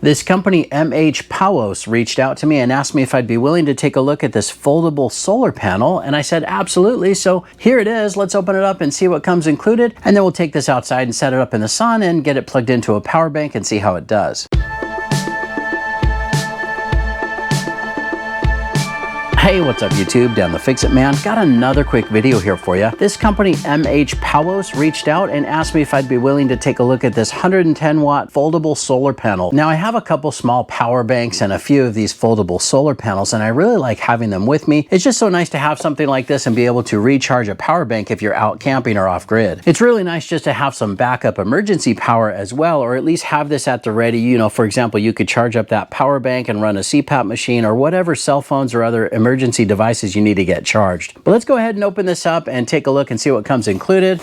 This company MHPOWOS reached out to me and asked me if I'd be willing to take a look at this foldable solar panel, and I said absolutely. So here it is. Let's open it up and see what comes included, and then we'll take this outside and set it up in the sun and get it plugged into a power bank and see how it does. Hey, what's up YouTube? Dan the Fix-It Man. Got another quick video here for you. This company MHPOWOS reached out and asked me if I'd be willing to take a look at this 110 watt foldable solar panel. Now I have a couple small power banks and a few of these foldable solar panels, and I really like having them with me. It's just so nice to have something like this and be able to recharge a power bank if you're out camping or off grid. It's really nice just to have some backup emergency power as well, or at least have this at the ready. You know, for example, you could charge up that power bank and run a CPAP machine or whatever cell phones or other emergency devices you need to get charged. But let's go ahead and open this up and take a look and see what comes included.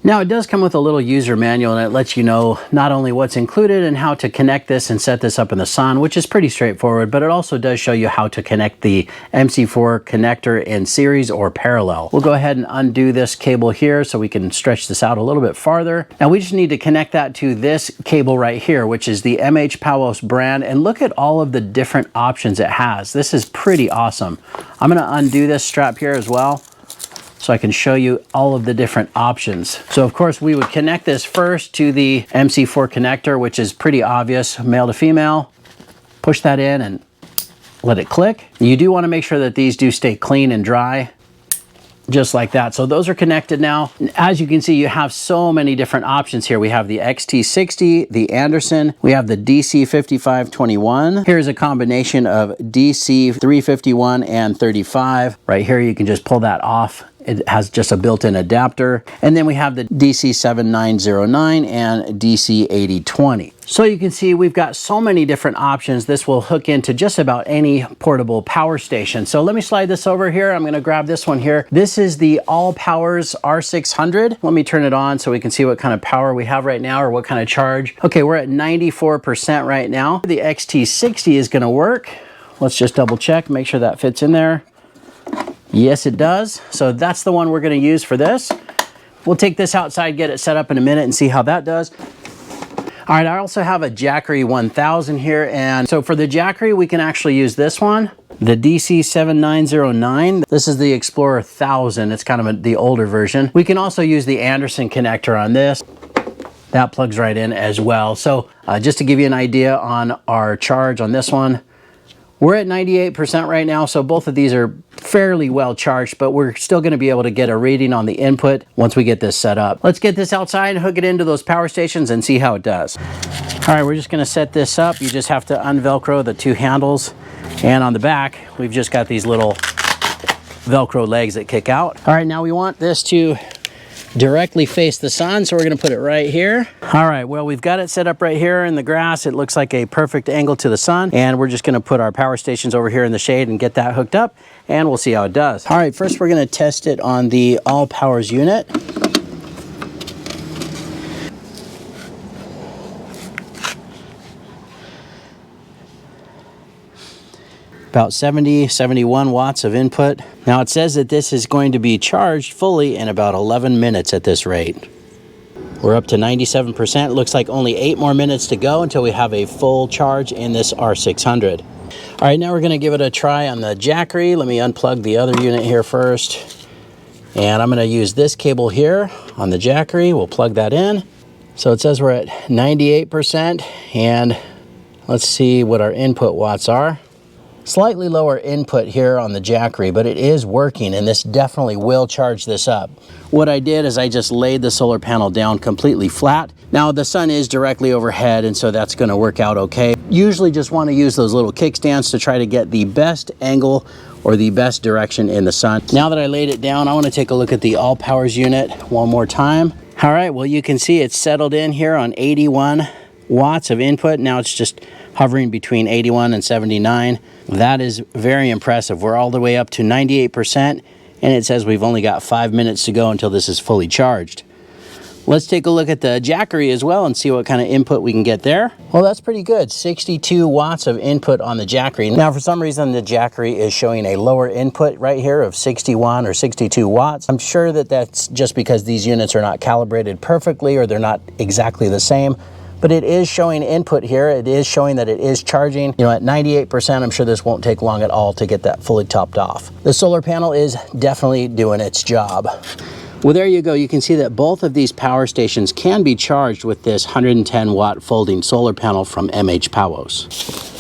Now it does come with a little user manual, and it lets you know not only what's included and how to connect this and set this up in the sun, which is pretty straightforward, but it also does show you how to connect the MC4 connector in series or parallel. We'll go ahead and undo this cable here so we can stretch this out a little bit farther. Now we just need to connect that to this cable right here, which is the MHPOWOS brand, and look at all of the different options it has. This is pretty awesome. I'm going to undo this strap here as well, so I can show you all of the different options. So of course we would connect this first to the MC4 connector, which is pretty obvious, male to female. Push that in and let it click. You do want to make sure that these do stay clean and dry, just like that. So those are connected now. As you can see, you have so many different options here. We have the XT60, the Anderson, we have the DC5521. Here's a combination of DC351 and 35. Right here, you can just pull that off. It has just a built-in adapter. And then we have the DC7909 and DC8020. So you can see we've got so many different options. This will hook into just about any portable power station. So let me slide this over here. I'm gonna grab this one here. This is the MHPOWOS R600. Let me turn it on so we can see what kind of power we have right now or what kind of charge. Okay, we're at 94% right now. The XT60 is gonna work. Let's just double check, make sure that fits in there. Yes, it does. So that's the one we're going to use for this. We'll take this outside, get it set up in a minute and see how that does. All right, I also have a Jackery 1000 here. And so for the Jackery, we can actually use this one, the DC7909. This is the Explorer 1000. It's kind of the older version. We can also use the Anderson connector on this. That plugs right in as well. So just to give you an idea on our charge on this one, we're at 98% right now, so both of these are fairly well charged, but we're still going to be able to get a reading on the input once we get this set up. Let's get this outside, hook it into those power stations, and see how it does. All right, we're just going to set this up. You just have to unvelcro the two handles, and on the back, we've just got these little Velcro legs that kick out. All right, now we want this to directly face the sun, so we're going to put it right here. All right, well, we've got it set up right here in the grass. It looks like a perfect angle to the sun, and we're just going to put our power stations over here in the shade and get that hooked up, and we'll see how it does. All right, first we're going to test it on the all powers unit. About 71 watts of input. Now it says that this is going to be charged fully in about 11 minutes at this rate. We're up to 97%. It looks like only 8 more minutes to go until we have a full charge in this R600. All right, now we're gonna give it a try on the Jackery. Let me unplug the other unit here first. And I'm gonna use this cable here on the Jackery. We'll plug that in. So it says we're at 98%, and let's see what our input watts are. Slightly lower input here on the Jackery, but it is working, and this definitely will charge this up. What I did is I just laid the solar panel down completely flat. Now the sun is directly overhead, and so that's going to work out okay. Usually just want to use those little kickstands to try to get the best angle or the best direction in the sun. Now that I laid it down, I want to take a look at the all powers unit one more time. All right, well, you can see it's settled in here on 81 watts of input. Now it's just hovering between 81 and 79. That is very impressive. We're all the way up to 98%, and it says we've only got 5 minutes to go until this is fully charged. Let's take a look at the Jackery as well and see what kind of input we can get there. Well, that's pretty good. 62 watts of input on the Jackery. Now, for some reason, the Jackery is showing a lower input right here of 61 or 62 watts. I'm sure that that's just because these units are not calibrated perfectly or they're not exactly the same. but it is showing input here. It is showing that it is charging. You know, at 98%, I'm sure this won't take long at all to get that fully topped off. The solar panel is definitely doing its job. Well, there you go. You can see that both of these power stations can be charged with this 110 watt folding solar panel from MHPOWOS.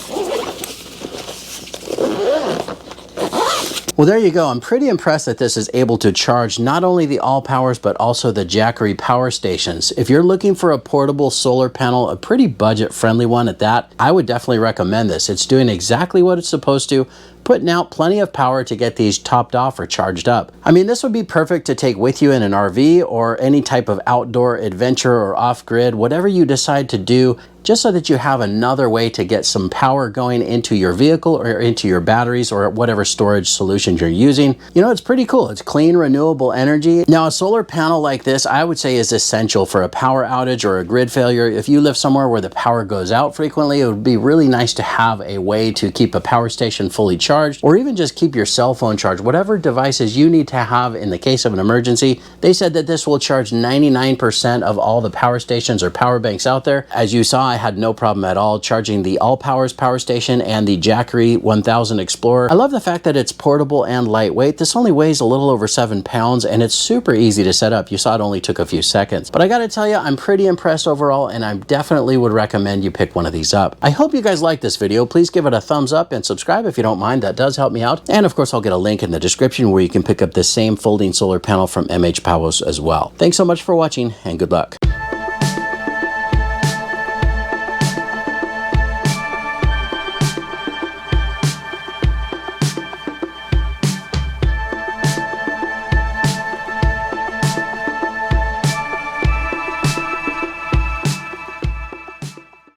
Well, there you go. I'm pretty impressed that this is able to charge not only the All Powers, but also the Jackery power stations. If you're looking for a portable solar panel, a pretty budget-friendly one at that, I would definitely recommend this. It's doing exactly what it's supposed to, putting out plenty of power to get these topped off or charged up. I mean, this would be perfect to take with you in an RV or any type of outdoor adventure or off-grid, whatever you decide to do, just so that you have another way to get some power going into your vehicle or into your batteries or whatever storage solutions you're using. You know, it's pretty cool. It's clean, renewable energy. Now, a solar panel like this, I would say, is essential for a power outage or a grid failure. If you live somewhere where the power goes out frequently, it would be really nice to have a way to keep a power station fully charged, or even just keep your cell phone charged, whatever devices you need to have in the case of an emergency. They said that this will charge 99% of all the power stations or power banks out there. As you saw, I had no problem at all charging the All Powers power station and the Jackery 1000 Explorer. I love the fact that it's portable and lightweight. This only weighs a little over 7 pounds and it's super easy to set up. You saw it only took a few seconds. But I gotta tell you, I'm pretty impressed overall, and I definitely would recommend you pick one of these up. I hope you guys like this video. Please give it a thumbs up and subscribe if you don't mind. That does help me out. And of course, I'll get a link in the description where you can pick up the same folding solar panel from MHPOWOS as well. Thanks so much for watching, and good luck.